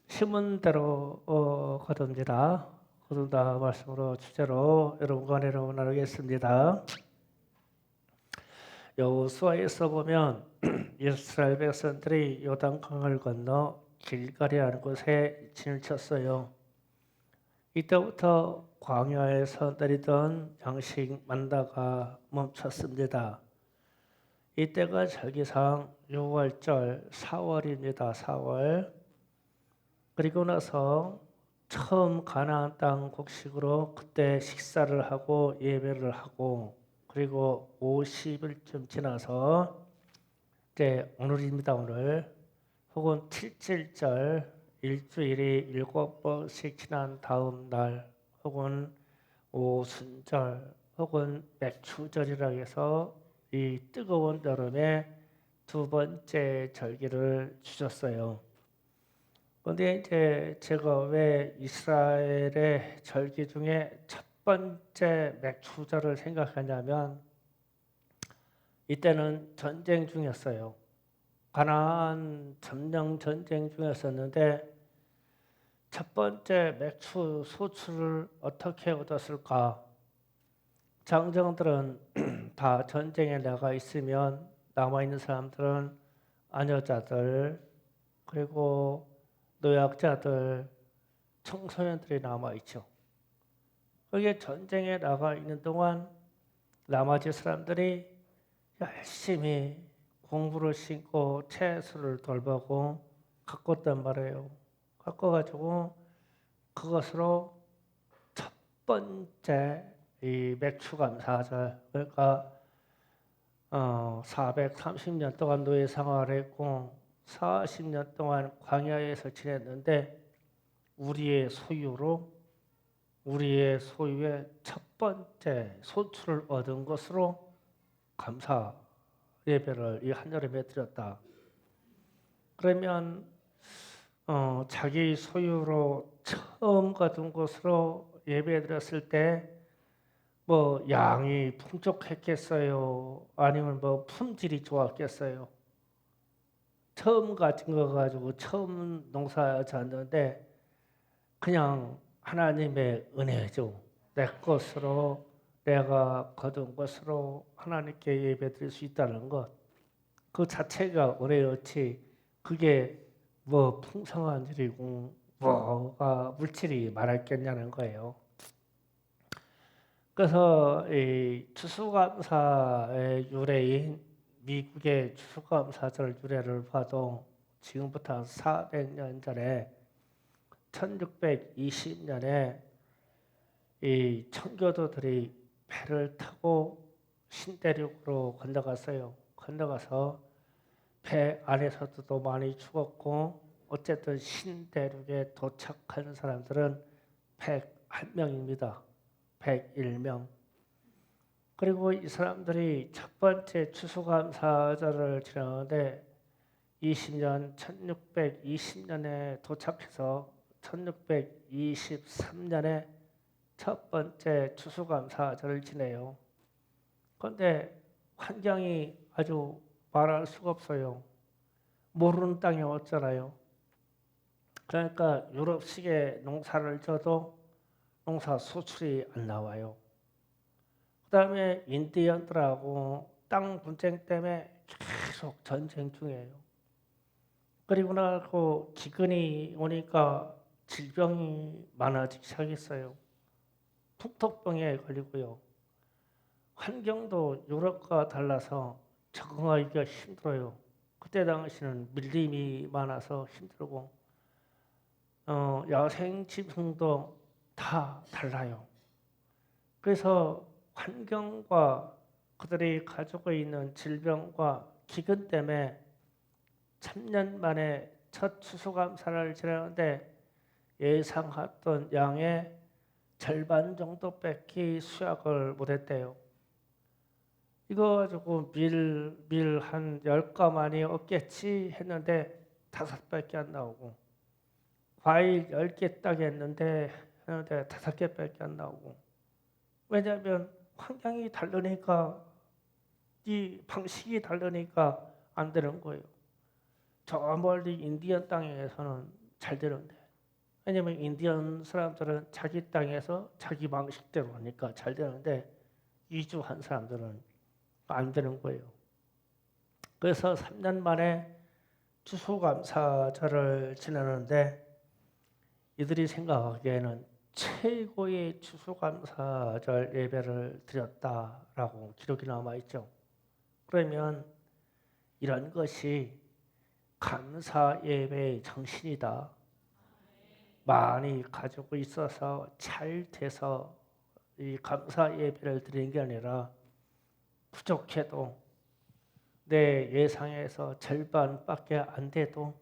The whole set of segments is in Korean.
신문대로 거듭니다 말씀으로 주제로 여러분과 내려오 나누겠습니다. 여호수아에서 보면 이스라엘 백성들이 요단강을 건너 길갈이라는 곳에 진을 쳤어요. 이때부터 광야에서 내리던 양식 만나가 멈췄습니다. 이때가 절기상 6월절 4월입니다. 4월. 그리고 나서 처음 가나안 땅 곡식으로 그때 식사를 하고 예배를 하고, 그리고 50일쯤 지나서 이제 오늘입니다. 오늘 혹은 7.7절 일주일이 7번씩 지난 다음 날, 혹은 오순절 혹은 맥추절이라고 해서 이 뜨거운 여름에 두 번째 절기를 주셨어요. 그런데 이제 제가 왜 이스라엘의 절기 중에 첫 번째 맥추절을 생각하냐면, 이때는 전쟁 중이었어요. 가나안 점령 전쟁 중이었었는데 첫 번째 맥추 소출을 어떻게 얻었을까? 장정들은 다 전쟁에 나가 있으면 남아있는 사람들은 아녀자들, 그리고 노약자들, 청소년들이 남아있죠. 거기에 전쟁에 나가 있는 동안 나머지 사람들이 열심히 공부를 신고 채소를 돌보고 가꿨단 말이에요. 가꿔가지고 그것으로 첫 번째 이 맥추감사절, 그러니까 430년 동안 노예 생활을 했고 40년 동안 광야에서 지냈는데 우리의 소유의 첫 번째 소출을 얻은 것으로 감사 예배를 이 한여름에 드렸다. 그러면 자기 소유로 처음 거둔 것으로 예배 드렸을 때 뭐 양이 풍족했겠어요? 아니면 뭐 품질이 좋았겠어요? 처음 가진 거 가지고 처음 농사 졌는데 그냥 하나님의 은혜죠. 내 것으로, 내가 거둔 것으로 하나님께 예배 드릴 수 있다는 것, 그 자체가 은혜였지, 그게 뭐 풍성한 일이고 뭐가 물질이 많았겠냐는 거예요. 그래서 이 추수감사의 유래인 미국의 추수감사절 유래를 봐도 지금부터 400년 전에 1620년에 이 청교도들이 배를 타고 신대륙으로 건너갔어요. 건너가서 배 안에서도 많이 죽었고, 어쨌든 신대륙에 도착한 사람들은 101명입니다. 101명. 그리고 이 사람들이 첫 번째 추수감사절을 지나는데 1620년에 도착해서 1623년에 첫 번째 추수감사절을 지내요. 그런데 환경이 아주 말할 수가 없어요. 모르는 땅에 왔잖아요. 그러니까 유럽식의 농사를 져도 농사 수출이 안 나와요. 그 다음에 인디언들하고 땅 분쟁 때문에 계속 전쟁 중이에요. 그리고 나고 기근이 오니까 질병이 많아지기 시작했어요. 툭툭병에 걸리고요. 환경도 유럽과 달라서 적응하기가 힘들어요. 그때 당시는 밀림이 많아서 힘들고 야생 짐승도 다 달라요. 그래서 환경과 그들이 가지고 있는 질병과 기근 때문에 3년 만에 첫 추수감사를 지내는데 예상했던 양의 절반 정도밖에 수확을 못했대요. 이거 가지고 밀 한 10가마니 없겠지 했는데 5밖에 안 나오고, 과일 10개 따게 했는데 5개밖에 안 나오고. 왜냐하면 환경이 다르니까, 이 방식이 다르니까 안 되는 거예요. 저 멀리 인디언 땅에서는 잘 되는데, 왜냐면 인디언 사람들은 자기 땅에서 자기 방식대로 하니까 잘 되는데 이주한 사람들은 안 되는 거예요. 그래서 3년 만에 추수감사절을 지내는데 이들이 생각하기에는 최고의 추수감사절 예배를 드렸다라고 기록이 남아 있죠. 그러면 이런 것이 감사 예배의 정신이다. 많이 가지고 있어서 잘 돼서 이 감사 예배를 드리는 게 아니라 부족해도 내 예상에서 절반밖에 안 돼도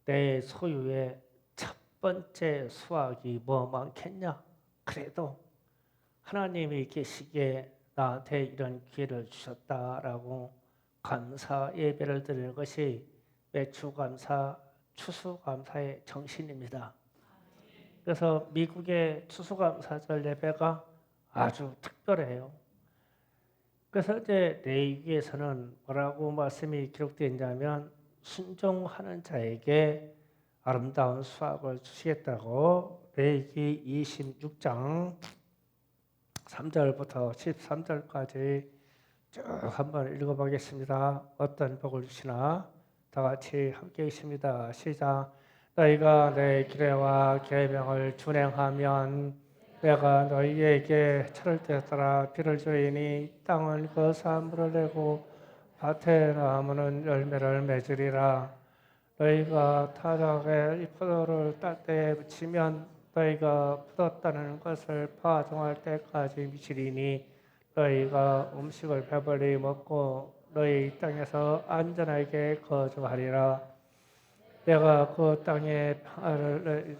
내 소유의 첫 번째 수확이 뭐 많겠냐? 그래도 하나님이 계시기에 나한테 이런 기회를 주셨다라고 감사 예배를 드리는 것이 매추감사, 추수감사의 정신입니다. 그래서 미국의 추수감사절 예배가 아주 특별해요. 그래서 이제 레위기에서는 뭐라고 말씀이 기록되어 있냐면 순종하는 자에게 아름다운 수확을 주시겠다고 레위기 26장 3절부터 13절까지 쭉 한번 읽어보겠습니다. 어떤 복을 주시나 다 같이 함께 있습니다. 시작. 너희가 내 규례와 계명을 준행하면 내가 너희에게 철을 떼어라 비를 주리니 땅은 그 산물을 내고 밭의 나무는 열매를 맺으리라. 너희가 타작에 이 포도를 딸 때에 붙이면 너희가 풀었다는 것을 파종할 때까지 미치리니 너희가 음식을 배불리 먹고 너희 땅에서 안전하게 거주하리라. 내가 그 땅에 평화를 내릴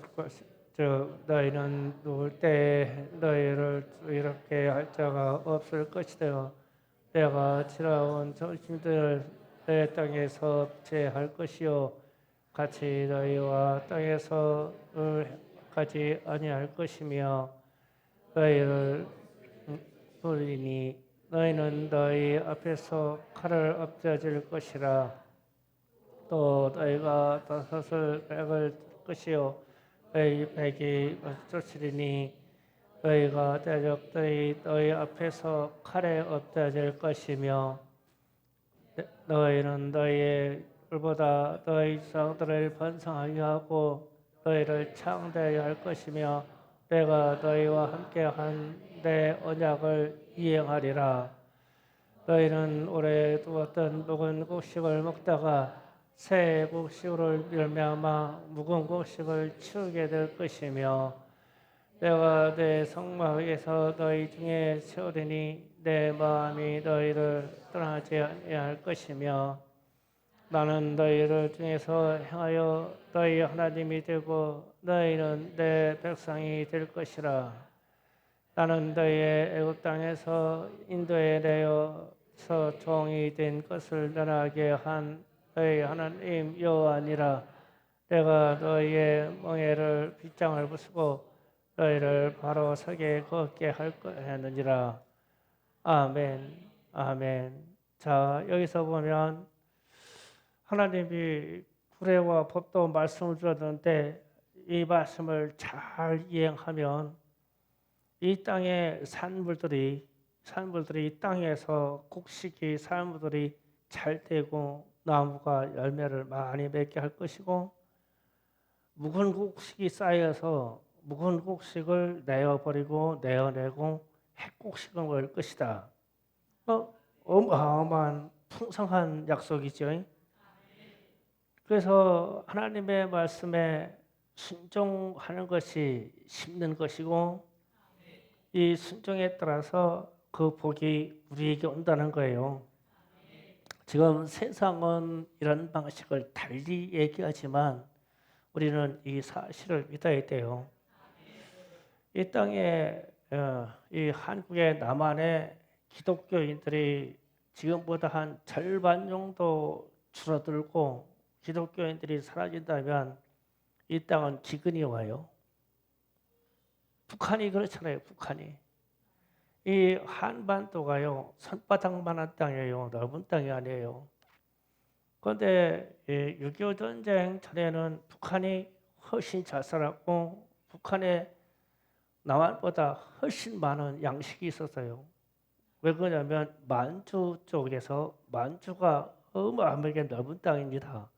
즉 너희는 누울 때에 너희를 이렇게 할 자가 없을 것이되어 내가 지나온 정신들을 내 땅에서 제할 것이요 같이 너희와 땅에서 가지 아니할 것이며 너희를 부리니 너희는 너희 앞에서 칼을 엎드질 것이라. 또 너희가 다섯을 백을 것이요 너희 백이 쫓으리니 너희가 대적들이 너희 앞에서 칼에 엎드질 것이며 너희는 너희의 불보다 너희 조상들을 번성하게 하고 너희를 창대하게 할 것이며 내가 너희와 함께한 내 언약을 이행하리라. 너희는 오래 두었던 묵은 곡식을 먹다가 새 곡식으로 말미암아 묵은 곡식을 치우게 될 것이며 내가 내 성막에서 너희 중에 세우리니 내 마음이 너희를 떠나지 아니할 것이며 나는 너희를 중에서 행하여 너희 하나님이 되고 너희는 내 백성이 될 것이라. 나는 너희의 애굽 땅에서 인도에 내어서 종이 된 것을 떠나게 한 너희 하나님 여호와니라. 내가 너희의 멍에를 빗장을 부수고 너희를 바로 서게 걷게 할 거였느니라. 아멘, 아멘. 자, 여기서 보면 하나님이 구례와 법도 말씀을 주었는데 이 말씀을 잘 이행하면 이 땅의 산물들이 땅에서 곡식이 산물들이 잘 되고 나무가 열매를 많이 맺게 할 것이고 묵은 곡식이 쌓여서 묵은 곡식을 내어버리고 내어내고 핵곡식을 먹을 것이다. 어마어마한 풍성한 약속이죠. 그래서 하나님의 말씀에 순종하는 것이 심는 것이고 이 순종에 따라서 그 복이 우리에게 온다는 거예요. 지금 세상은 이런 방식을 달리 얘기하지만 우리는 이 사실을 믿어야 돼요. 이 땅에 이 한국의 남한의 기독교인들이 지금보다 한 절반 정도 줄어들고 기독교인들이 사라진다면 이 땅은 기근이 와요. 북한이 그렇잖아요. 북한이. 이 한반도가요. 손바닥만한 땅이에요. 넓은 땅이 아니에요. 그런데 6.25 전쟁 전에는 북한이 훨씬 잘 살았고 북한에 남한보다 훨씬 많은 양식이 있었어요. 왜 그러냐면 만주 쪽에서 만주가 어마어마하게 넓은 땅입니다.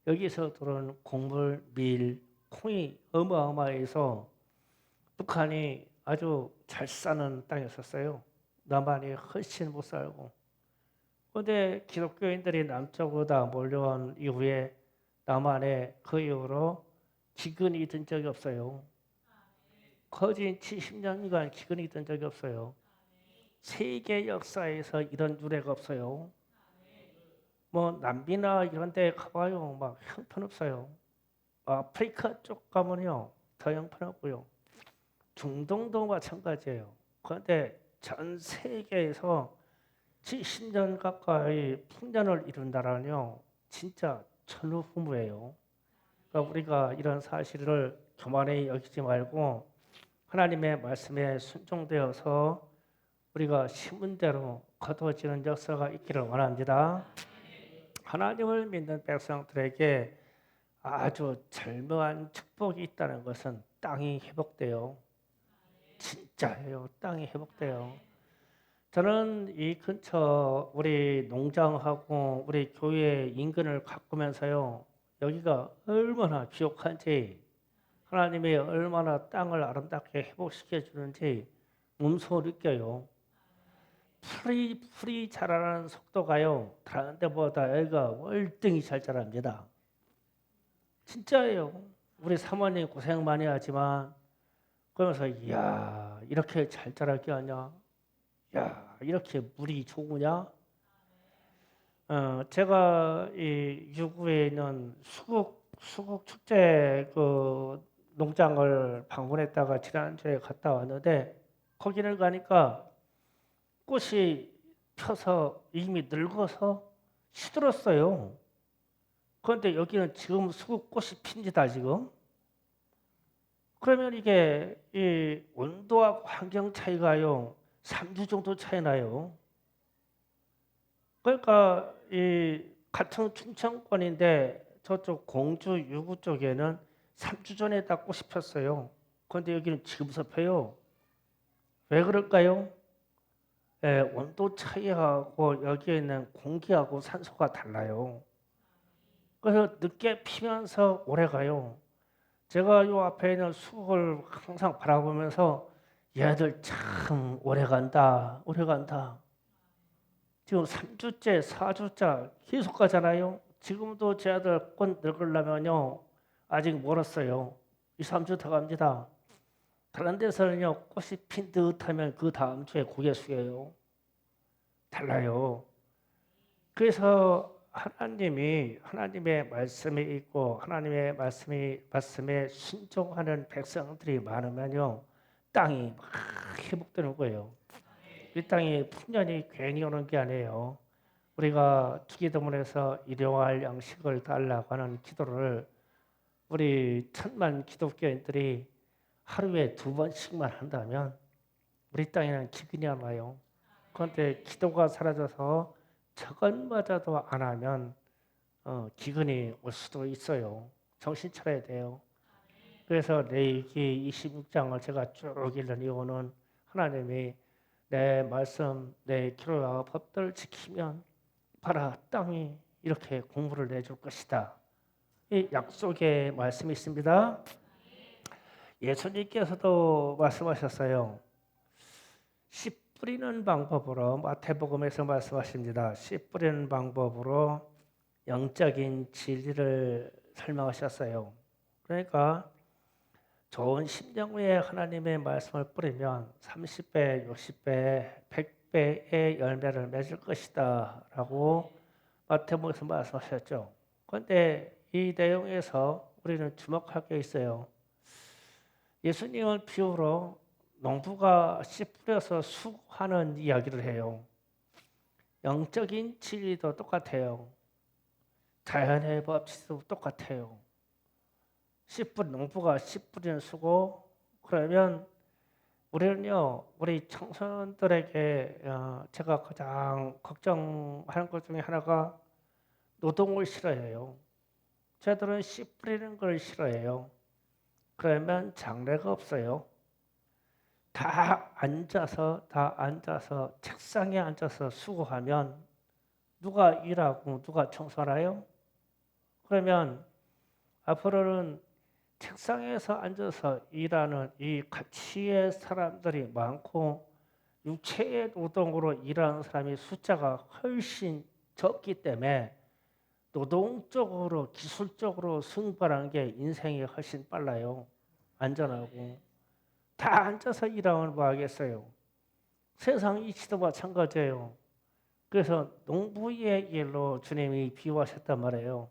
여기서 들어오는 곡물, 밀, 콩이 어마어마해서 북한이 아주 잘 사는 땅이었어요. 남한이 훨씬 못 살고. 그런데 기독교인들이 남쪽으로 다 몰려온 이후에 남한에 그 이후로 기근이 든 적이 없어요. 거진 70년간 기근이 든 적이 없어요. 세계 역사에서 이런 유례가 없어요. 뭐 남미나 이런 데 가봐요. 막 형편없어요. 아프리카 쪽 가면요. 더 형편없고요. 중동도 마찬가지예요. 그런데 전 세계에서 70년 가까이 풍년을 이룬 나라는요. 진짜 천우후무예요. 그러니까 우리가 이런 사실을 교만히 여기지 말고 하나님의 말씀에 순종되어서 우리가 심은 대로 거두어지는 역사가 있기를 원합니다. 하나님을 믿는 백성들에게 아주 절묘한 축복이 있다는 것은 땅이 회복돼요. 진짜예요. 땅이 회복돼요. 저는 이 근처 우리 농장하고 우리 교회 인근을 가꾸면서요. 여기가 얼마나 비옥한지 하나님이 얼마나 땅을 아름답게 회복시켜 주는지 몸소 느껴요. 풀이 자라는 속도가요. 다른 데보다 여기가 월등히 잘 자랍니다. 진짜예요. 우리 사모님 고생 많이 하지만 그러면서 이야 이렇게 잘 자랄 게 아니야. 야 이렇게 물이 좋으냐? 제가 이 유구에 있는 수국 축제 그 농장을 방문했다가 지난주에 갔다 왔는데 거기를 가니까 꽃이 펴서 이미 늙어서 시들었어요. 그런데 여기는 지금 수국 꽃이 핍니다 지금. 그러면 이게 이 온도와 환경 차이가요 3주 정도 차이 나요. 그러니까 이 같은 충청권인데 저쪽 공주 유구 쪽에는 3주 전에 다 꽃이 폈어요. 그런데 여기는 지금서 펴요. 왜 그럴까요? 온도 차이하고 여기에 있는 공기하고 산소가 달라요. 그래서 늦게 피면서 오래 가요. 제가 요 앞에 있는 수국을 항상 바라보면서 얘들 참 오래 간다, 오래 간다. 지금 3주째, 4주째 계속 가잖아요. 지금도 제 아들 꽃 늙으려면요. 아직 멀었어요. 2, 3주 더 갑니다. 다른 데서는요. 꽃이 핀 듯하면 그 다음 주에 고개 숙여요. 달라요. 그래서 하나님이 하나님의 말씀이 있고 하나님의 말씀에 순종하는 백성들이 많으면요. 땅이 막 회복되는 거예요. 이 땅에 풍년이 괜히 오는 게 아니에요. 우리가 주기도문에서 일용할 양식을 달라고 하는 기도를 우리 천만 기독교인들이 하루에 2번씩만 한다면 우리 땅에는 기근이 안 와요. 그런데 기도가 사라져서 저것마저도 안 하면 기근이 올 수도 있어요. 정신 차려야 돼요. 그래서 레위기 26장을 제가 쭉 읽는 이유는 하나님이 내 말씀, 내 기로와 법들을 지키면 봐라 땅이 이렇게 공물을 내줄 것이다. 이 약속의 말씀이 있습니다. 예수님께서도 말씀하셨어요. 씨 뿌리는 방법으로 마태복음에서 말씀하십니다. 씨 뿌리는 방법으로 영적인 진리를 설명하셨어요. 그러니까 좋은 심령 위에 하나님의 말씀을 뿌리면 30배, 60배, 100배의 열매를 맺을 것이다 라고 마태복음에서 말씀하셨죠. 그런데 이 내용에서 우리는 주목할 게 있어요. 예수님은 비유로 농부가 씨 뿌려서 수고하는 이야기를 해요. 영적인 진리도 똑같아요. 자연의 법칙도 똑같아요. 농부가 씨 뿌리는 수고, 그러면 우리는요, 우리 청소년들에게 제가 가장 걱정하는 것 중에 하나가 노동을 싫어해요. 쟤들은 씨 뿌리는 걸 싫어해요. 그러면 장래가 없어요. 다 앉아서 책상에 앉아서 수고하면 누가 일하고 누가 청소하나요? 그러면 앞으로는 책상에서 앉아서 일하는 이 가치의 사람들이 많고 육체의 노동으로 일하는 사람이 숫자가 훨씬 적기 때문에 노동적으로 기술적으로 승부하는 게 인생이 훨씬 빨라요. 안전하고. 다 앉아서 일하면 뭐 하겠어요. 세상 이치도 마찬가지예요. 그래서 농부의 일로 주님이 비유하셨단 말이에요.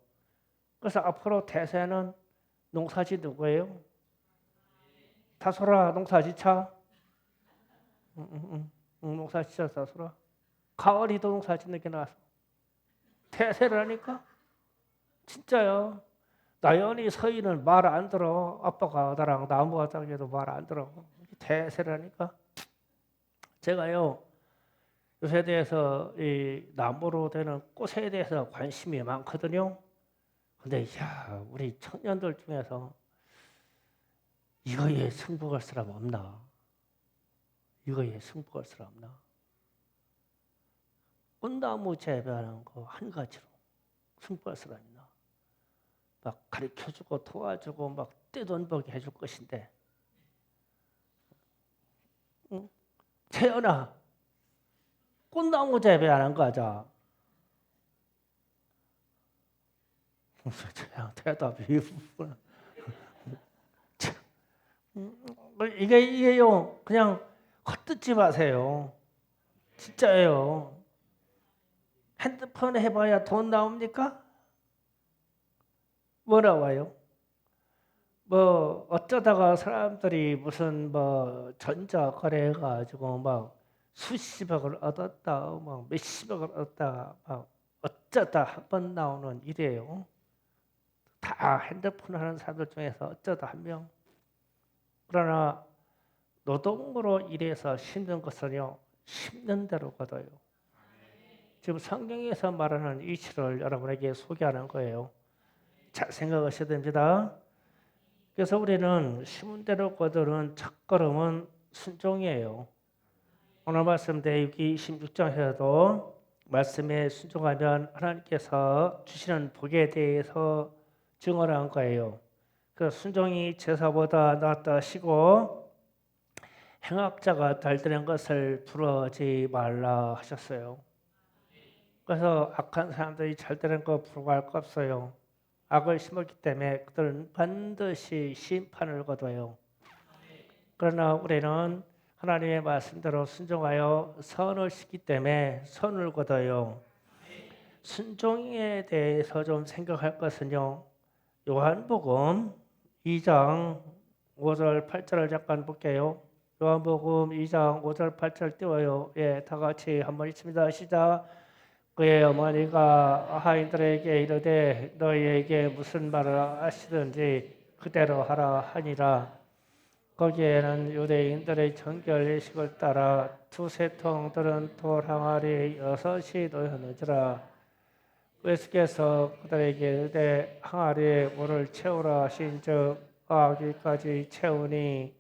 그래서 앞으로 대세는 농사지 누구예요? 다소라 농사지차? 농사지차 다소라. 가을이도 농사짓는 게 나서 대세를 하니까 진짜요. 나연히 서희는 말 안 들어. 아빠가 나랑 나무 하자기도 말 안 들어. 대세를 하니까 제가요 요새 대해서 이 나무로 되는 꽃에 대해서 관심이 많거든요. 근데 야 우리 청년들 중에서 이거에 승부할 사람 없나? 이거에 승부할 사람 없나? 꽃나무 재배하는 거 한 가지로 승부할 사람 있나? 막 가르쳐주고 도와주고 막 떼돈벌게 해줄 것인데 응? 태연아 꽃나무 재배하는 거 하자. 대답이 이게요 그냥 헛듣지 마세요. 진짜예요. 핸드폰 해봐야 돈 나옵니까? 뭐 나와요? 뭐 어쩌다가 사람들이 무슨 뭐 전자 거래해가지고 막 수십억을 얻었다, 막 몇십억을 얻었다, 막 어쩌다 한 번 나오는 일이에요. 다 핸드폰 하는 사람들 중에서 어쩌다 한 명. 그러나 노동으로 일해서 심는 것은요 심는 대로 거둬요. 지금 성경에서 말하는 이치를 여러분에게 소개하는 거예요. 잘 생각하셔야 됩니다. 그래서 우리는 심은 대로 거두는 첫걸음은 순종이에요. 오늘 말씀 대유기 26장에서도 말씀에 순종하면 하나님께서 주시는 복에 대해서 증언한 거예요. 그 순종이 제사보다 낫다 하시고 행악자가 달드는 것을 부러워하지 말라 하셨어요. 그래서 악한 사람들이 잘 되는 거 부러워할 거 없어요. 악을 심었기 때문에 그들은 반드시 심판을 거둬요. 그러나 우리는 하나님의 말씀대로 순종하여 선을 싣기 때문에 선을 거둬요. 순종에 대해서 좀 생각할 것은요. 요한복음 2장 5절 8절을 잠깐 볼게요. 요한복음 2장 5절 8절 띄워요. 예, 다 같이 한번 읽습니다. 시작. 그의 어머니가 하인들에게 이르되 너희에게 무슨 말을 하시든지 그대로 하라 하니라. 거기에는 유대인들의 정결 예식을 따라 두세 통들은 돌 항아리 6이 놓였느니라. 예수께서 그들에게 이르되 항아리에 물을 채우라 하신즉 아기까지 채우니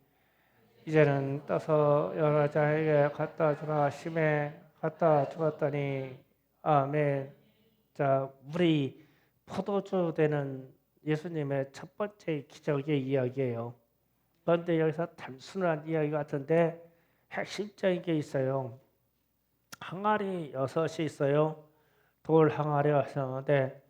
이제는 떠서 여러 자에게 갖다 주라 하심에 갖다 주었더니 아멘. 자, 물이 포도주 되는 예수님의 첫 번째 기적의 이야기예요. 그런데 여기서 단순한 이야기 같은데 핵심적인 게 있어요. 항아리 6이 있어요. 돌 항아리가 있었는데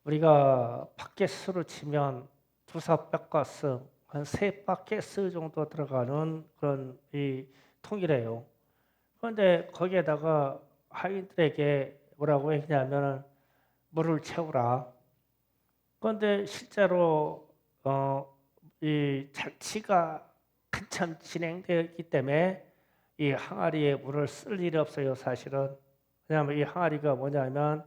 우리가 바켓으로 치면 2~400가스, 한 3바켓 정도 들어가는 그런 이 통이래요. 그런데 거기에다가 하인들에게 뭐라고 했냐면 물을 채우라. 그런데 실제로 이 잔치가 한참 진행되었기 때문에 이 항아리에 물을 쓸 일이 없어요. 사실은. 왜냐하면 이 항아리가 뭐냐면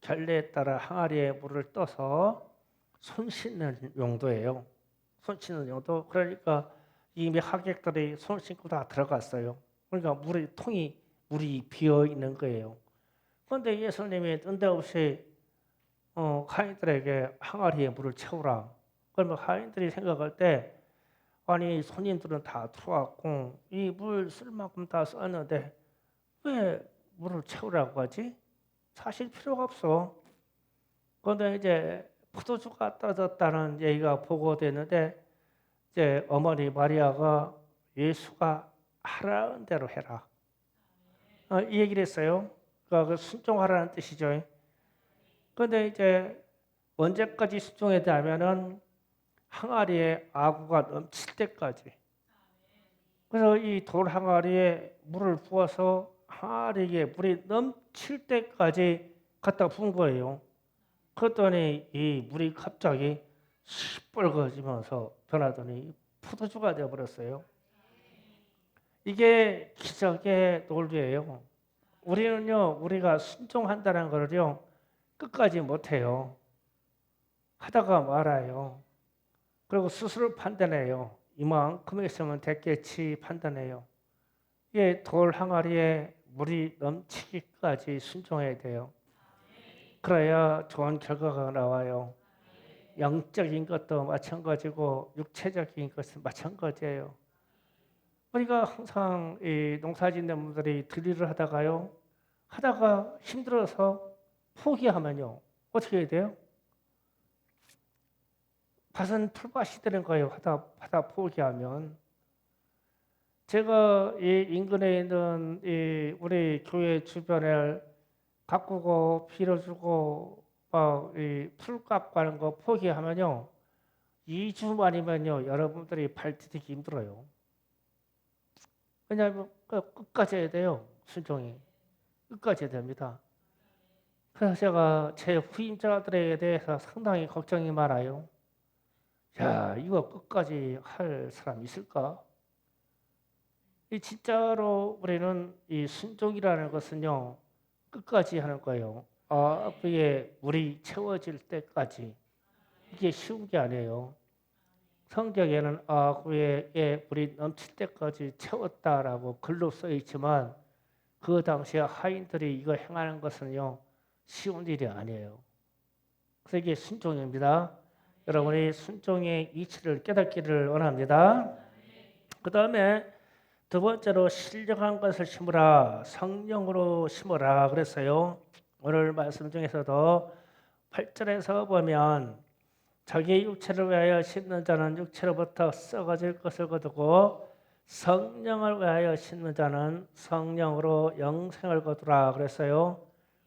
결례에 따라 항아리에 물을 떠서 손 씻는 용도예요. 손 씻는 용도. 그러니까 이미 하객들이 손 씻고 다 들어갔어요. 그러니까 통이 물이 비어 있는 거예요. 그런데 예수님이 뜬데없이 하인들에게 항아리에 물을 채우라. 그러면 하인들이 생각할 때 아니 손님들은 다 들어왔고 이 물 쓸 만큼 다 썼는데 왜 물을 채우라고 하지? 사실 필요가 없어. 그런데 이제 포도주가 떨어졌다는 얘기가 보고되는데 이제 어머니 마리아가 예수가 하라는 대로 해라. 이 얘기를 했어요. 그러니까 그 순종하라는 뜻이죠. 그런데 이제 언제까지 순종해야 되냐면은 항아리에 아구가 넘칠 때까지. 그래서 이 돌 항아리에 물을 부어서 항아리에 물이 넘칠 때까지 갖다 부은 거예요. 그랬더니 이 물이 갑자기 시뻘거지면서 변하더니 포도주가 되어버렸어요. 이게 기적의 논리예요. 우리는요, 우리가 순종한다는 거를요, 끝까지 못해요. 하다가 말아요. 그리고 스스로 판단해요. 이만큼 있으면 됐겠지 판단해요. 이게 돌 항아리에 물이 넘치기까지 순종해야 돼요. 그래야 좋은 결과가 나와요. 영적인 것도 마찬가지고 육체적인 것은 마찬가지예요. 우리가 항상 이 농사짓는 분들이 들이를 하다가 힘들어서 포기하면요. 어떻게 해야 돼요? 밭은 풀밭이 되는 거예요. 하다 포기하면. 제가 이 인근에 있는 이 우리 교회 주변을 가꾸고 빌어주고 풀 깎고 하는 거 포기하면요. 2주 만이면요. 여러분들이 발 디디기 힘들어요. 왜냐하면 끝까지 해야 돼요. 순종이. 끝까지 해야 됩니다. 그래서 제가 제 후임자들에 대해서 상당히 걱정이 많아요. 야, 이거 끝까지 할 사람 있을까? 이 진짜로 우리는 이 순종이라는 것은요, 끝까지 하는 거예요. 그게 물이 채워질 때까지. 이게 쉬운 게 아니에요. 성경에는 그에 물이 넘칠 때까지 채웠다라고 글로 써 있지만 그 당시에 하인들이 이거 행하는 것은요, 쉬운 일이 아니에요. 그래서 이게 순종입니다. 여러분이 순종의 이치를 깨닫기를 원합니다. 그 다음에 두 번째로 신령한 것을 심으라, 성령으로 심으라 그랬어요. 오늘 말씀 중에서도 8절에서 보면 자기 육체를 위하여 심는 자는 육체로부터 썩어질 것을 거두고 성령을 위하여 심는 자는 성령으로 영생을 거두라 그랬어요.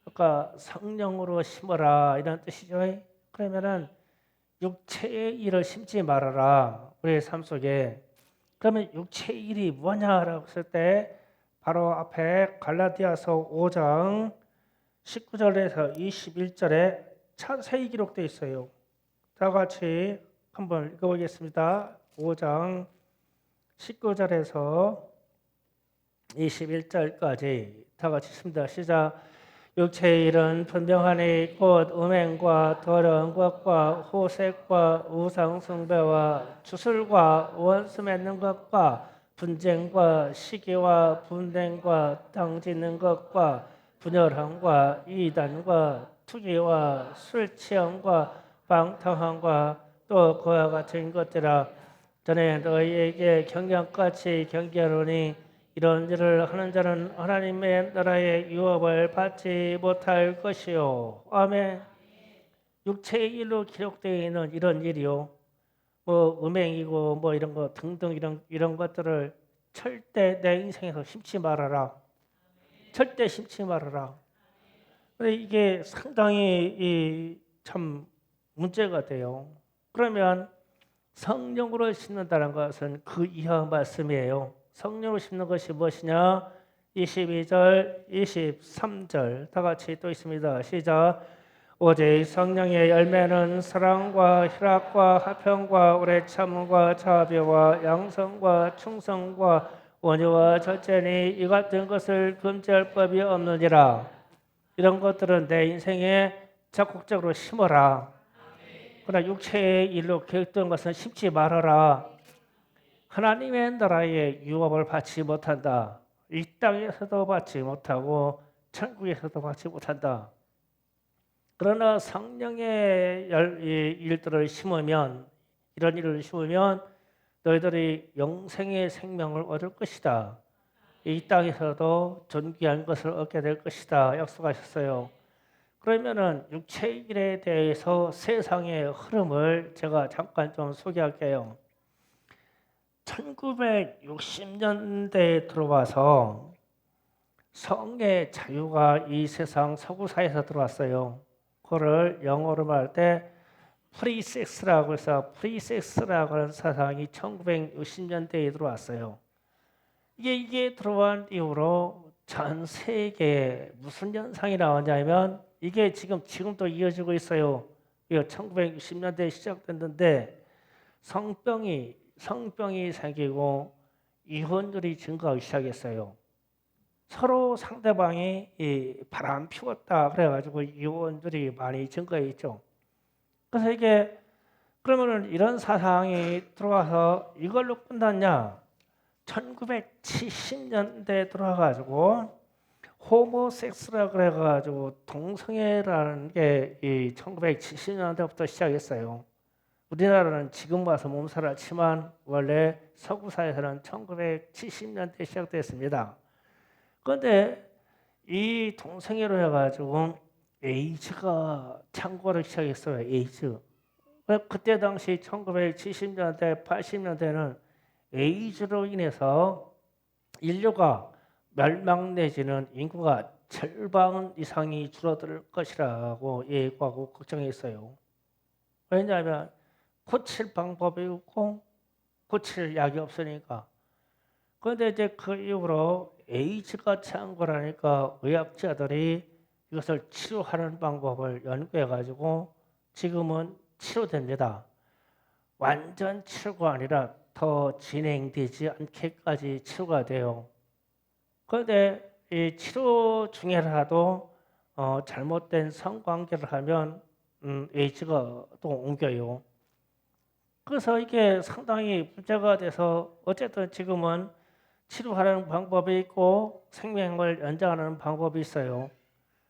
그러니까 성령으로 심어라 이런 뜻이죠. 그러면은 육체의 일을 심지 말아라 우리의 삶 속에. 그러면 육체의 일이 뭐냐라고 했을 때 바로 앞에 갈라디아서 5장 19절에서 21절에 자세히 기록되어 있어요. 다 같이 한번 읽어보겠습니다. 5장 19절에서 21절까지 다 같이 읽습니다. 시작. 육체의 일은 분명하니 곧 음행과 더러운 것과 호색과 우상숭배와 주술과 원수 맺는 것과 분쟁과 시기와 분쟁과 땅 짓는 것과 분열함과 이단과 투기와 술 취함과 방탕함과 또 그와 같은 것들아. 전에 너희에게 경경같이 경계하노니 이런 일을 하는 자는 하나님의 나라의 유업을 받지 못할 것이요. 아멘. 육체의 일로 기록되어 있는 이런 일이요. 뭐 음행이고 뭐 이런 거 등등 이런 것들을 절대 내 인생에서 심지 말아라. 절대 심지 말아라. 근데 이게 상당히 참 문제가 돼요. 그러면 성령으로 심는다는 것은 그 이하 말씀이에요. 성령으로 심는 것이 무엇이냐? 22절, 23절 다 같이 또 있습니다. 시작. 오직 성령의 열매는 사랑과 희락과 화평과 오래 참음과 자비와 양성과 충성과 온유와 절제니 이 같은 것을 금지할 법이 없느니라. 이런 것들은 내 인생에 적극적으로 심어라. 그러나 육체의 일로 계획된 것은 심지 말아라. 하나님의 나라의 유업을 받지 못한다. 이 땅에서도 받지 못하고 천국에서도 받지 못한다. 그러나 성령의 일들을 심으면, 이런 일을 심으면 너희들이 영생의 생명을 얻을 것이다. 이 땅에서도 존귀한 것을 얻게 될 것이다. 약속하셨어요. 그러면은 육체의 일에 대해서 세상의 흐름을 제가 잠깐 좀 소개할게요. 1960년대에 들어와서 성의 자유가 이 세상 서구사회에서 들어왔어요. 그거를 영어로 말할 때 프리섹스라고 해서 프리섹스라고 하는 사상이 1960년대에 들어왔어요. 이게 들어온 이후로 전 세계에 무슨 현상이 나왔냐면 이게 지금도 이어지고 있어요. 이거 1960년대에 시작됐는데 성병이 생기고 이혼율이 증가하기 시작했어요. 서로 상대방이 바람 피웠다 그래가지고 이혼율이 많이 증가했죠. 그래서 이게 그러면은 이런 사상이 들어와서 이걸로 끝났냐? 1970년대 들어와가지고 호모섹스라 그래가지고 동성애라는 게 이 1970년대부터 시작했어요. 우리나라는 지금 와서 몸살았지만 원래 서구사에서는 1970년대 시작됐습니다. 그런데 이 동성애로 해가지고 에이즈가 창궐을 시작했어요. 에이즈. 그때 당시 1970년대, 80년대는 에이즈로 인해서 인류가 멸망 내지는 인구가 절반 이상이 줄어들 것이라고 예고하고 걱정했어요. 왜냐하면 고칠 방법이 없고 고칠 약이 없으니까. 그런데 이제 그 이후로 에이즈가 창궐하니까 의학자들이 이것을 치료하는 방법을 연구해가지고 지금은 치료됩니다. 완전 치료가 아니라 더 진행되지 않게까지 치료가 돼요. 그런데 이 치료 중에라도 잘못된 성관계를 하면 에이즈가 또 옮겨요. 그래서 이게 상당히 문제가 돼서 어쨌든 지금은 치료하는 방법이 있고 생명을 연장하는 방법이 있어요.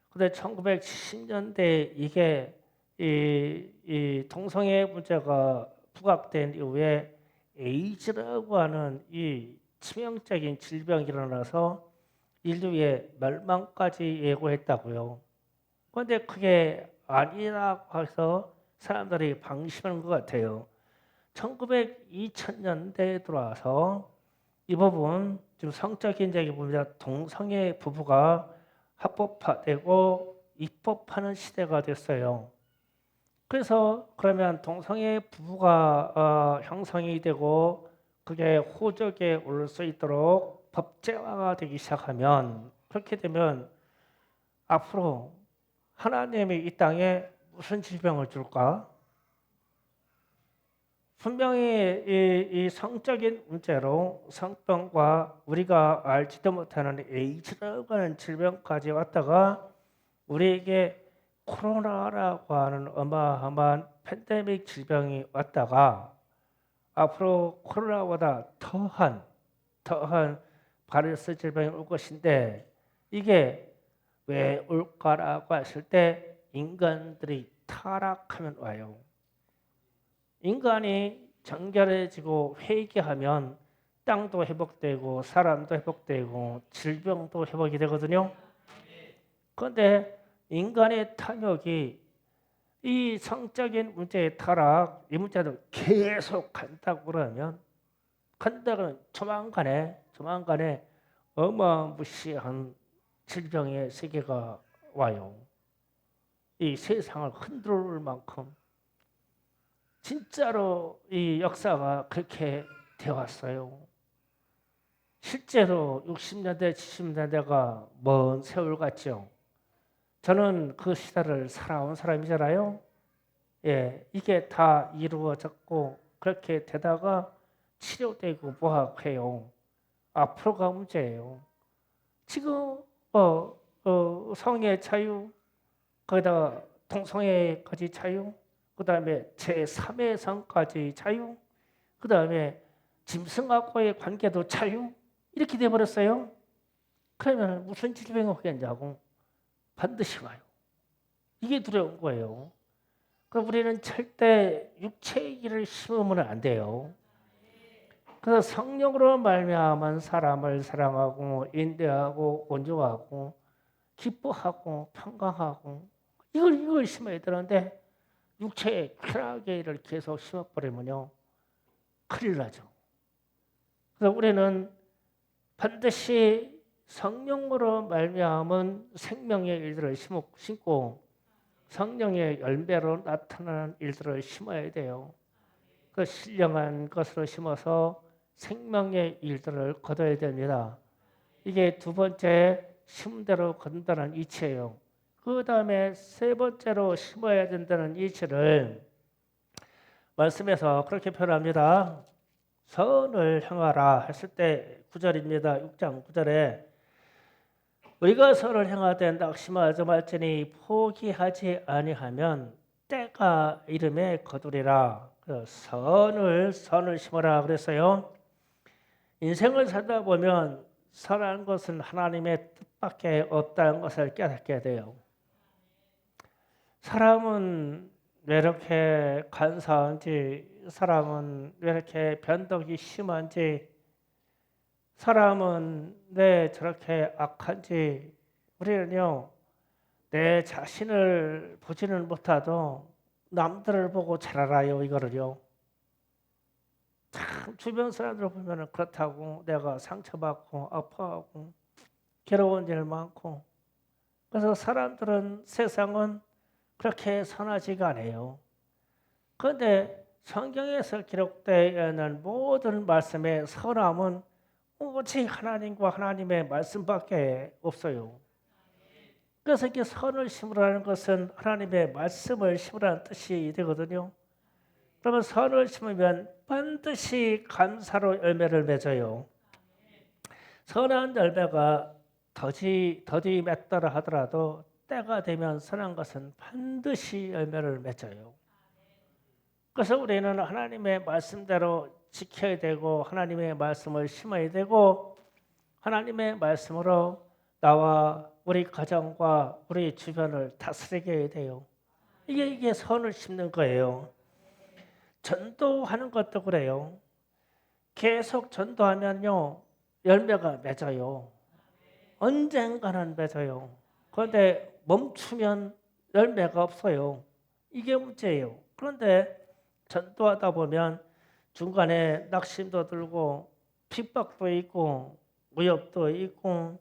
근데 1970년대 이게 이 동성애 문제가 부각된 이후에 에이즈라고 하는 이 치명적인 질병이 일어나서 인류의 멸망까지 예고했다고요. 그런데 그게 아니라고 해서 사람들이 방심하는 것 같아요. 2000년대에 들어와서 이 부분 지금 성적인 적이 보면 동성애 부부가 합법화되고 입법하는 시대가 됐어요. 그래서 그러면 동성애 부부가 형성이 되고 그게 호적에 오를 수 있도록 법제화가 되기 시작하면 그렇게 되면 앞으로 하나님이 이 땅에 무슨 질병을 줄까? 분명히 이 성적인 문제로 성병과 우리가 알지도 못하는 에이즈라고 하는 질병까지 왔다가 우리에게 코로나라고 하는 어마어마한 팬데믹 질병이 왔다가 앞으로 코로나보다 더한 바이러스 질병이 올 것인데 이게 왜 올까라고 했을 때 인간들이 타락하면 와요. 인간이 정결해지고 회개하면 땅도 회복되고 사람도 회복되고 질병도 회복이 되거든요. 그런데 인간의 탐욕이 이 성적인 문제의 타락, 이 문제도 계속 간다고 그러면 조만간에 어마무시한 질병의 세계가 와요. 이 세상을 흔들 만큼 진짜로 이 역사가 그렇게 되었어요. 실제로 60년대, 70년대가 먼 세월 같죠. 저는 그 시대를 살아온 사람이잖아요. 예, 이게 다 이루어졌고 그렇게 되다가 치료되고 뭐해요. 앞으로가 문제예요. 지금 성의 자유, 거기다가 동성애까지 자유, 그 다음에 제3의 성까지 자유, 그 다음에 짐승하고의 관계도 자유, 이렇게 돼버렸어요. 그러면 무슨 질병이 오겠냐고. 반드시 와요. 이게 두려운 거예요. 그럼 우리는 절대 육체의 길을 심으면 안 돼요. 그래서 성령으로 말미암은 사람을 사랑하고 인내하고 온유하고 기뻐하고 평강하고 이걸 심어야 되는데 육체의 쾌락의 일을 계속 심어버리면요 큰일 나죠. 그래서 우리는 반드시 성령으로 말미암은 생명의 일들을 심고 성령의 열매로 나타나는 일들을 심어야 돼요. 그 신령한 것으로 심어서 생명의 일들을 거둬야 됩니다. 이게 두 번째 심대로 거둔다는 이치예요. 그 다음에 세 번째로 심어야 된다는 이치를 말씀에서 그렇게 표현합니다. 선을 행하라 했을 때 9절입니다. 6장 9절에 우리가 선을 행하되 낙심하지 말지니 포기하지 아니하면 때가 이름에 거두리라. 선을 심어라 그랬어요. 인생을 살다 보면 선한 것은 하나님의 뜻밖에 없다는 것을 깨닫게 돼요. 사람은 왜 이렇게 간사한지, 사람은 왜 이렇게 변덕이 심한지, 사람은 왜 저렇게 악한지 우리는요 내 자신을 보지는 못하도 남들을 보고 잘 알아요. 이거를요. 참 주변 사람들 보면 그렇다고 내가 상처받고 아파하고 괴로운 일 많고 그래서 사람들은 세상은 그렇게 선하지가 않아요. 그런데 성경에서 기록되어 있는 모든 말씀의 선함은 오직 하나님과 하나님의 말씀밖에 없어요. 그래서 이렇게 선을 심으라는 것은 하나님의 말씀을 심으라는 뜻이 되거든요. 그러면 선을 심으면 반드시 감사로 열매를 맺어요. 선한 열매가 더디 맺더라 하더라도 때가 되면 선한 것은 반드시 열매를 맺어요. 그래서 우리는 하나님의 말씀대로 지켜야 되고 하나님의 말씀을 심어야 되고 하나님의 말씀으로 나와 우리 가정과 우리 주변을 다스리게 해야 돼요. 이게 선을 심는 거예요. 전도하는 것도 그래요. 계속 전도하면요 열매가 맺어요. 언젠가는 맺어요. 그런데 멈추면 열매가 없어요. 이게 문제예요. 그런데 전도하다 보면 중간에 낙심도 들고 핍박도 있고 위협도 있고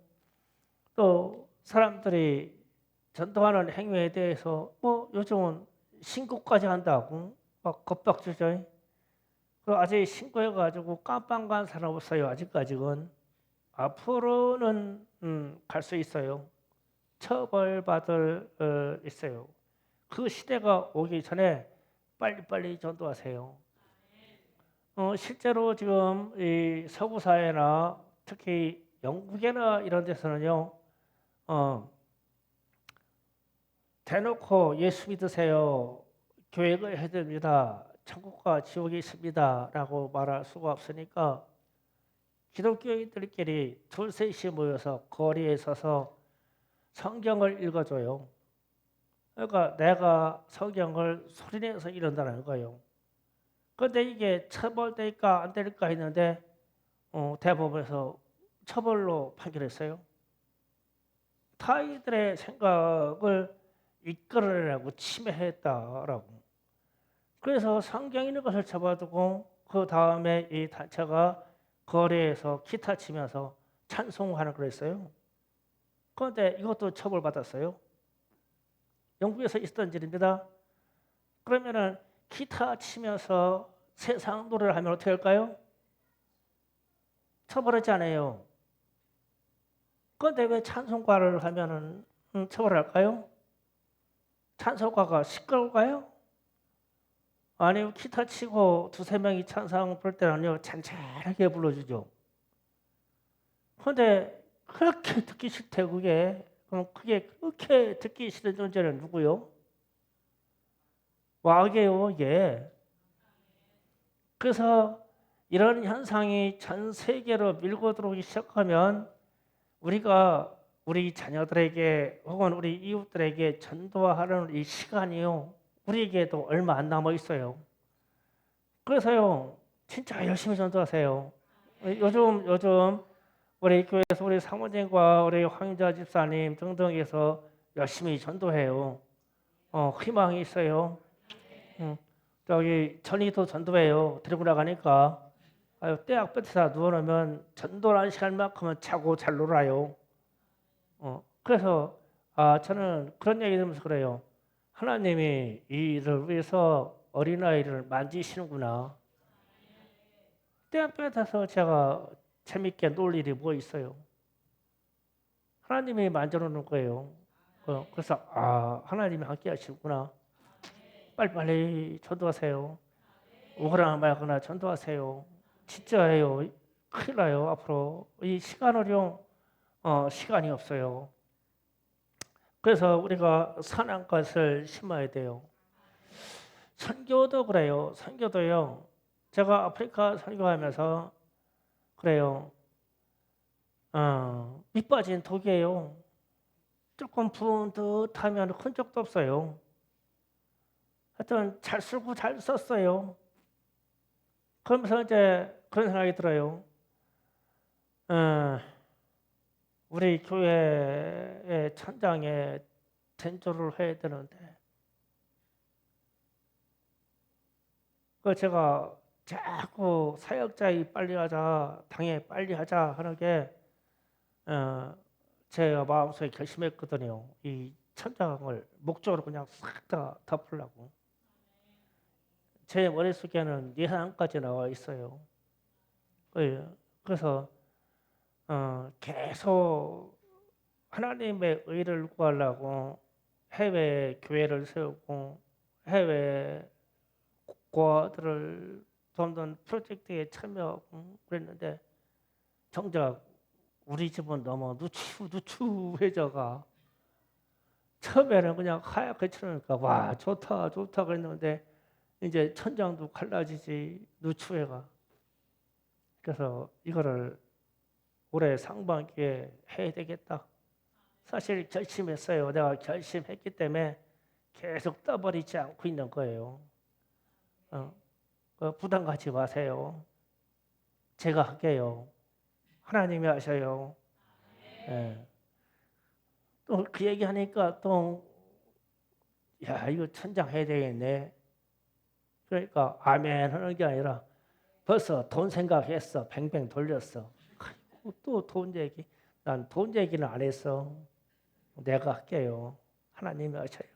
또 사람들이 전도하는 행위에 대해서 요즘은 신고까지 한다고 막 겁박주죠. 아직 신고해가지고 깜빵 간 사람 없어요. 아직까지는. 앞으로는 갈 수 있어요. 처벌받을 있어요. 그 시대가 오기 전에 빨리빨리 전도하세요. 실제로 지금 이 서구 사회나 특히 영국이나 이런 데서는요, 대놓고 예수 믿으세요. 교회가 해야 됩니다. 천국과 지옥이 있습니다. 라고 말할 수가 없으니까 기독교인들끼리 둘셋이 모여서 거리에 서서 성경을 읽어줘요. 그러니까 내가 성경을 소리내서 읽는다는 거예요. 그런데 이게 처벌될까 안 될까 했는데 대법원에서 처벌로 판결했어요. 타인들의 생각을 이끌어내라고 침해했다라고. 그래서 성경 있는 것을 잡아두고 그 다음에 이 단체가 거리에서 기타 치면서 찬송하는 그랬어요. 그런데 이것도 처벌받았어요. 영국에서 있었던 일입니다. 그러면은 기타 치면서 세상 노래를 하면 어떻게 할까요? 처벌하지 않아요. 그런데 왜 찬송가를 하면은 처벌할까요? 찬송가가 시끄러울까요? 아니면 기타 치고 두세 명이 찬송 부를 때는요 잔잔하게 불러주죠. 그런데 그렇게 듣기 싫대 그게. 그럼 그게 그렇게 듣기 싫은 존재는 누구요? 마귀예요 이게. 그래서 이런 현상이 전 세계로 밀고 들어오기 시작하면 우리가 우리 자녀들에게 혹은 우리 이웃들에게 전도하는 이 시간이요, 우리에게도 얼마 안 남아 있어요. 그래서요, 진짜 열심히 전도하세요. 요즘 우리 교회에서 우리 사모님과 우리 황자 집사님 등등에서 열심히 전도해요. 희망이 있어요. 저기 전이도 전도해요. 데리고 나가니까 떼약 볕에서 누워놓으면 전도라는 시간만큼은 자고 잘 놀아요. 그래서 저는 그런 얘기 들으면서 그래요. 하나님이 이 일을 위해서 어린아이를 만지시는구나. 떼약 볕에서 제가 재밌게 놀 일이 뭐 있어요. 하나님이 만져놓는 거예요. 그래서 하나님이 함께 하시구나. 빨리빨리 전도하세요. 오거나 말거나 전도하세요. 진짜예요. 큰일 나요. 앞으로 이 시간을요. 시간이 없어요. 그래서 우리가 선한 것을 심어야 돼요. 선교도 그래요. 선교도요. 제가 아프리카 선교하면서 그래요. 밑 빠진 독이에요. 조금 부은 듯 하면 큰 적도 없어요. 하여튼 잘 쓰고 잘 썼어요. 그러면서 이제 그런 생각이 들어요. 우리 교회의 천장에 전조를 해야 되는데, 제가 자꾸 사역자이 빨리 하자, 당에 빨리 하자 하는 게 제가 마음속에 결심했거든요. 이 천장을 목적으로 그냥 싹 다 덮으려고. 제 머릿속에는 예산까지 나와 있어요. 그래서 계속 하나님의 의를 구하려고 해외 교회를 세우고 해외 고아들을 돕는 프로젝트에 참여하고 그랬는데 정작 우리 집은 너무 누추해져가 처음에는 그냥 하얗게 칠하니까 와 좋다 그랬는데 이제 천장도 갈라지지 누추해가. 그래서 이거를 올해 상반기에 해야 되겠다. 사실 결심했어요. 내가 결심했기 때문에 계속 떠버리지 않고 있는 거예요. 부담 갖지 마세요. 제가 할게요. 하나님이 하셔요. 예. 또 그 얘기하니까 이거 천장 해야 되겠네. 그러니까 아멘 하는 게 아니라 벌써 돈 생각했어. 뱅뱅 돌렸어. 또 돈 얘기. 난 돈 얘기는 안 했어. 내가 할게요. 하나님이 하셔요.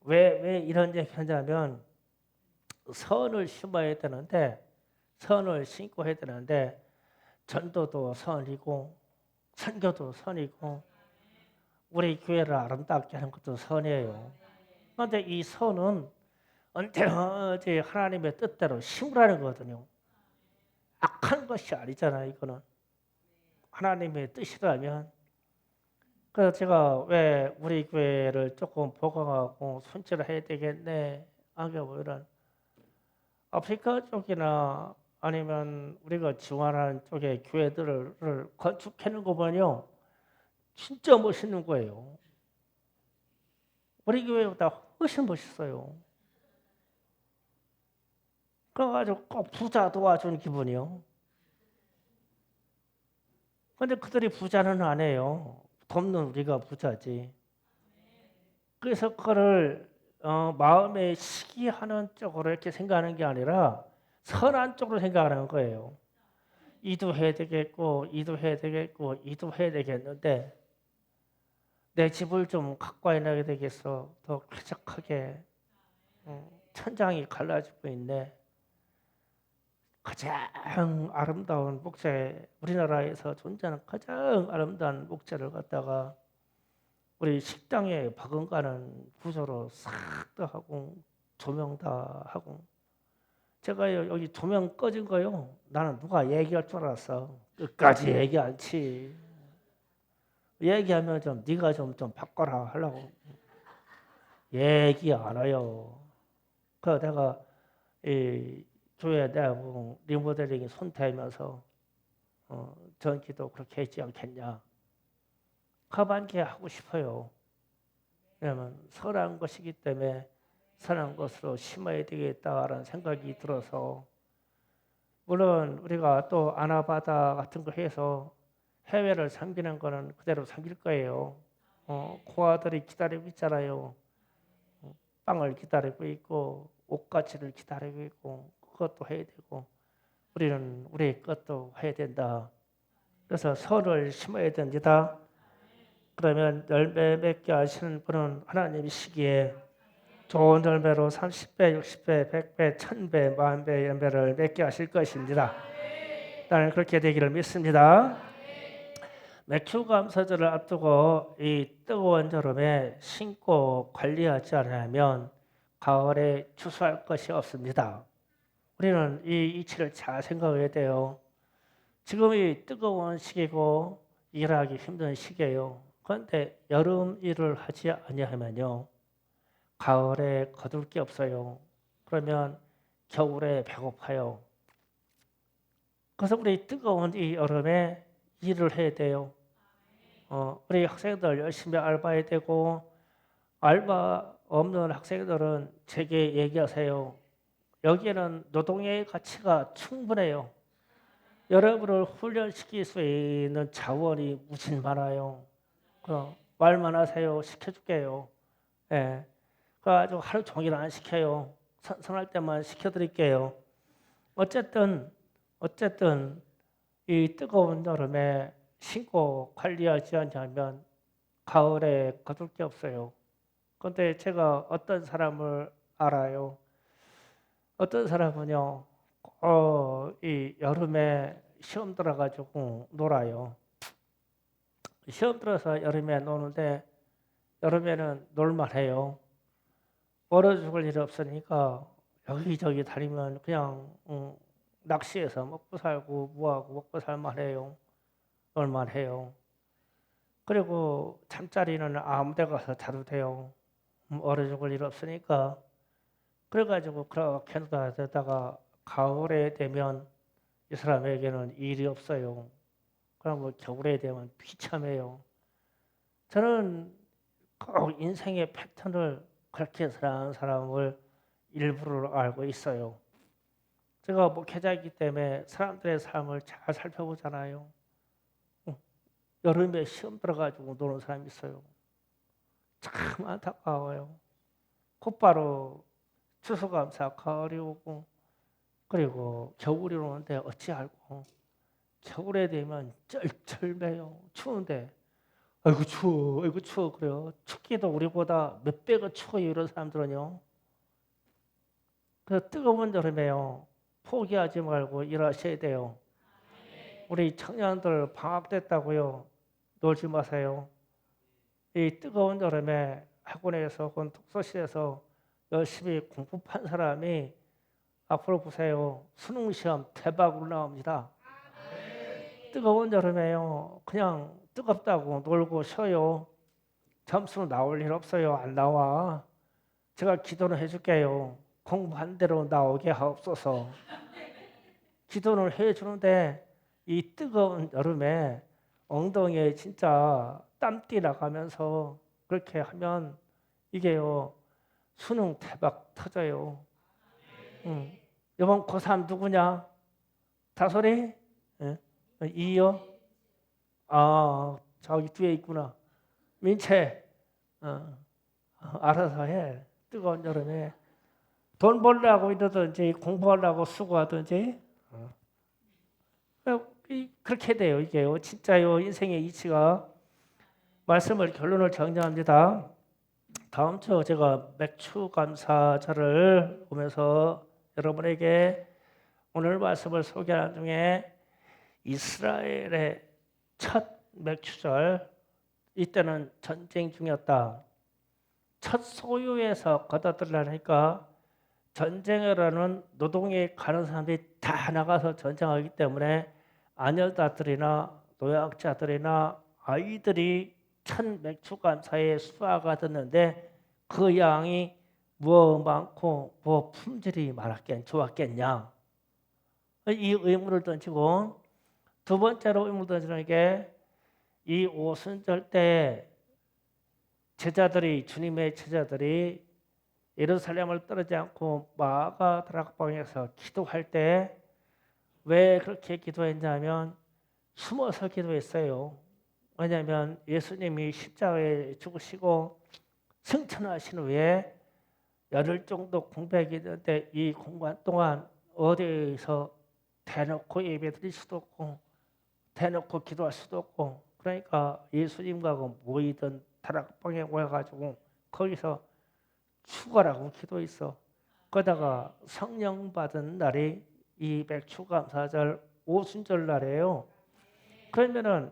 왜 이런 얘기 하냐면 선을 심어야 되는데 선을 심고 해야 되는데 전도도 선이고 선교도 선이고 우리 교회를 아름답게 하는 것도 선이에요. 그런데 이 선은 언제든지 하나님의 뜻대로 심으라는 거거든요. 악한 것이 아니잖아요. 이거는 하나님의 뜻이라면. 그래서 제가 왜 우리 교회를 조금 보강하고 손질을 해야 되겠네 하게 보면 아프리카 쪽이나 아니면 우리가 지원하는 쪽의 교회들을 건축해놓은 거 보면요 진짜 멋있는 거예요. 우리 교회보다 훨씬 멋있어요. 그래가지고 꼭 부자 도와주는 기분이요. 근데 그들이 부자는 안 해요. 돕는 우리가 부자지. 그래서 그거를 마음에 시기하는 쪽으로 이렇게 생각하는 게 아니라 선한 쪽으로 생각하는 거예요. 이도 해야 되겠고 이도 해야 되겠고 이도 해야 되겠는데 내 집을 좀 가까이 나게 되겠어. 더 쾌적하게 천장이 갈라지고 있네. 가장 아름다운 목재, 우리나라에서 존재하는 가장 아름다운 목재를 갖다가 우리 식당에 버금가는 구조로 싹 다 하고 조명 다 하고 제가 여기 조명 꺼진 거요. 나는 누가 얘기할 줄 알았어. 끝까지 얘기 않지. 얘기하면 좀 네가 좀 바꿔라 하려고 얘기 안 해요. 그래서 내가 이 교회 내부 리모델링에 손대면서 전기도 그렇게 했지 않겠냐. 하반기에 하고 싶어요. 왜냐하면 선한 것이기 때문에 선한 것으로 심어야 되겠다라는 생각이 들어서, 물론 우리가 또 아나바다 같은 거 해서 해외를 섬기는 거는 그대로 섬길 거예요. 고아들이 기다리고 있잖아요. 빵을 기다리고 있고 옷가지를 기다리고 있고 그것도 해야 되고 우리는 우리의 것도 해야 된다. 그래서 선을 심어야 됩니다. 그러면 열매 맺게 하시는 분은 하나님이시기에 좋은 열매로 30배, 60배, 100배, 1000배, 만배 열매를 맺게 하실 것입니다. 나는 그렇게 되기를 믿습니다. 맥주감사절을 앞두고 이 뜨거운 여름에 신고 관리하지 않으면 가을에 추수할 것이 없습니다. 우리는 이 이치를 잘 생각해야 돼요. 지금이 뜨거운 시기고 일하기 힘든 시기예요. 그런데 여름 일을 하지 아니하면요, 가을에 거둘 게 없어요. 그러면 겨울에 배고파요. 그래서 우리 뜨거운 이 여름에 일을 해야 돼요. 우리 학생들 열심히 알바해야 되고, 알바 없는 학생들은 제게 얘기하세요. 여기에는 노동의 가치가 충분해요. 여러분을 훈련시킬 수 있는 자원이 무진 많아요. 말만 하세요. 시켜줄게요. 예. 그래가지고 하루 종일 안 시켜요. 선할 때만 시켜드릴게요. 어쨌든 이 뜨거운 여름에 신고 관리하지 않으면 가을에 거둘 게 없어요. 그런데 제가 어떤 사람을 알아요. 어떤 사람은요, 이 여름에 시험 들어가지고 놀아요. 시험 들어서 여름에 노는데 여름에는 놀만해요. 얼어 죽을 일이 없으니까 여기저기 다니면 그냥 낚시해서 먹고 살고 뭐하고 먹고 살만해요. 놀만해요. 그리고 잠자리는 아무 데 가서 자도 돼요. 얼어 죽을 일 없으니까. 그래가지고 그렇게 놀다가 가을에 되면 이 사람에게는 일이 없어요. 그럼 뭐 겨울에 되면 비참해요. 저는 꼭 인생의 패턴을 그렇게 사는 사람을 일부러 알고 있어요. 제가 목회자이기 때문에 사람들의 삶을 잘 살펴보잖아요. 여름에 시험 들어가지고 노는 사람이 있어요. 참 안타까워요. 곧바로 추수감사 가을이 오고 그리고 겨울이 오는데 어찌 알고 겨울에 되면 쩔쩔매요. 추운데 아이고 추워 아이고 추워 그래요. 춥기도 우리보다 몇 배가 추워요. 이런 사람들은요. 그래서 뜨거운 여름에요. 포기하지 말고 일하셔야 돼요. 우리 청년들 방학됐다고요. 놀지 마세요. 이 뜨거운 여름에 학원에서 혹은 독서실에서 열심히 공부한 사람이 앞으로 보세요. 수능시험 대박으로 나옵니다. 뜨거운 여름에요. 그냥 뜨겁다고 놀고 쉬어요. 점수 나올 일 없어요. 안 나와. 제가 기도를 해줄게요. 공부한 대로 나오게 하옵소서. 기도를 해주는데 이 뜨거운 여름에 엉덩이에 진짜 땀띠 나가면서 그렇게 하면 이게요. 수능 대박 터져요. 이번 고3 누구냐? 다솔이? 예? 이요? 아, 저기 뒤에 있구나. 민채. 알아서 해. 뜨거운 여름에. 돈 벌려고 이러든지 공부하려고 수고하든지. 그렇게 돼요. 이게요. 진짜요. 인생의 이치가. 말씀을 결론을 정리합니다. 다음 주 제가 맥주 감사절을 보면서 여러분에게 오늘 말씀을 소개하는 중에 이스라엘의 첫 맥주절, 이때는 전쟁 중이었다. 첫 소유에서 걷어들라니까 전쟁이라는 노동에 가는 사람들이 다 나가서 전쟁하기 때문에 아녀자들이나 노약자들이나 아이들이 첫 맥주감사에 수화가 됐는데 그 양이 뭐 많고 뭐 품질이 좋았겠냐. 이 의문을 던지고 두 번째로 의문을 던지는 게 이 오순절 때 주님의 제자들이 예루살렘을 떠나지 않고 마가 다락방에서 기도할 때 왜 그렇게 기도했냐면 숨어서 기도했어요. 왜냐하면 예수님이 십자가에 죽으시고 승천하신 후에 열흘 정도 공백이 있는데 이 공간 동안 어디에서 대놓고 예배드릴 수도 없고 대놓고 기도할 수도 없고, 그러니까 예수님과 모이던 다락방에 모여가지고 거기서 죽어라고 기도했어. 그러다가 성령 받은 날이 이 맥추감사절 오순절 날이에요. 그러면은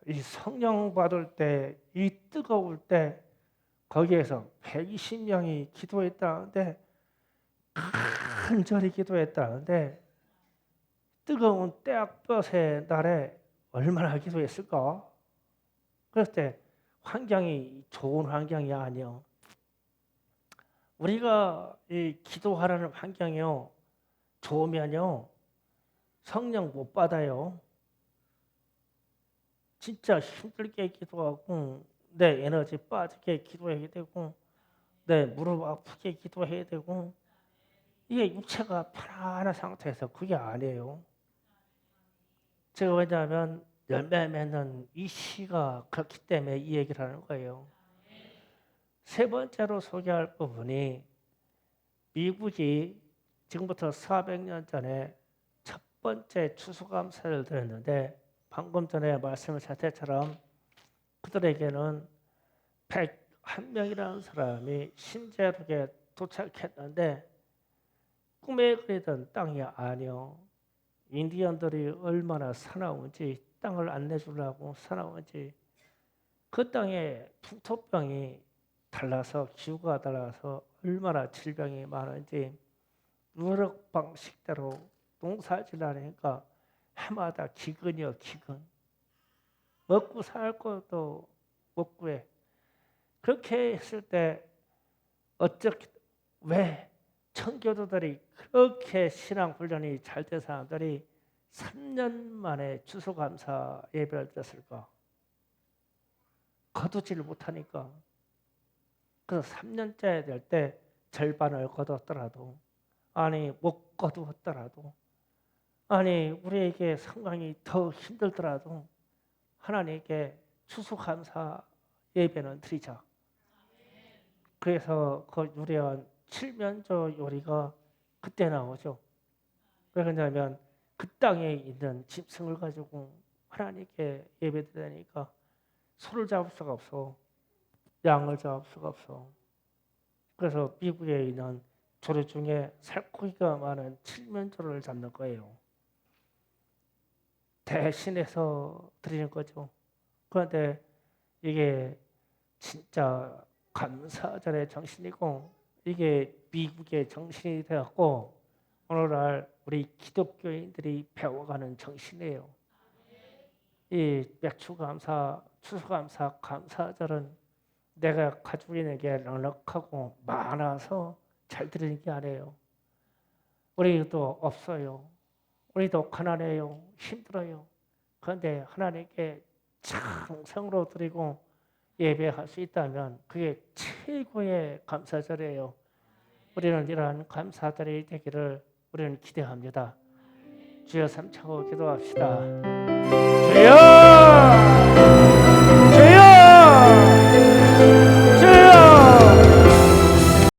이 성령 받을 때, 이 뜨거울 때 거기에서 120명이 기도했다는데, 간절히 기도했다는데, 뜨거운 떼약볕의 날에 얼마나 기도했을까? 그럴 때 환경이 좋은 환경이 아니요. 우리가 이 기도하라는 환경이요, 좋으면요 성령 못 받아요. 진짜 힘들게 기도하고 내 에너지 빠지게 기도해야 되고 내 무릎 아프게 기도해야 되고, 이게 육체가 편안한 상태에서 그게 아니에요. 제가 왜냐하면 열매 맺는 이 시가 그렇기 때문에 이 얘기를 하는 거예요. 세 번째로 소개할 부분이, 미국이 지금부터 400년 전에 첫 번째 추수감사를 드렸는데, 방금 전에 말씀하신 때처럼 그들에게는 101명이라는 사람이 신제국에 도착했는데 꿈에 그리던 땅이 아니요. 인디언들이 얼마나 사나운지, 땅을 안 내주려고 사나운지, 그 땅에 풍토병이 달라서, 기후가 달라서 얼마나 질병이 많은지 여러 방식대로 농사짓을 하니까 해마다 기근이요, 기근. 먹고 살 것도 못 구해. 그렇게 했을 때 왜 청교도들이 그렇게 신앙 훈련이 잘 된 사람들이 3년 만에 추수감사 예배를 드렸을까? 거두지를 못하니까. 그래서 3년째 될 때 절반을 거뒀더라도, 아니 못 거두었더라도, 아니 우리에게 상황이 더 힘들더라도 하나님께 추수감사 예배는 드리자. 그래서 그 유래한 칠면조 요리가 그때 나오죠. 왜 그러냐면 그 땅에 있는 짐승을 가지고 하나님께 예배드리니까 소를 잡을 수가 없어. 양을 잡을 수가 없어. 그래서 미국에 있는 조류 중에 살코기가 많은 칠면조를 잡는 거예요. 대신해서 드리는 거죠. 그런데 이게 진짜 감사절의 정신이고, 이게 미국의 정신이 되었고, 오늘날 우리 기독교인들이 배워가는 정신이에요. 이 맥추감사, 추수감사, 감사절은 내가 가지고 있는 게 넉넉하고 많아서 잘 드리는 게 아니에요. 우리도 없어요. 우리도 가난해요. 힘들어요. 그런데 하나님께 정성으로 드리고 예배할 수 있다면 그게 최고의 감사절이에요. 우리는 이러한 감사절이 되기를 우리는 기대합니다. 주여 삼창고 기도합시다. 주여!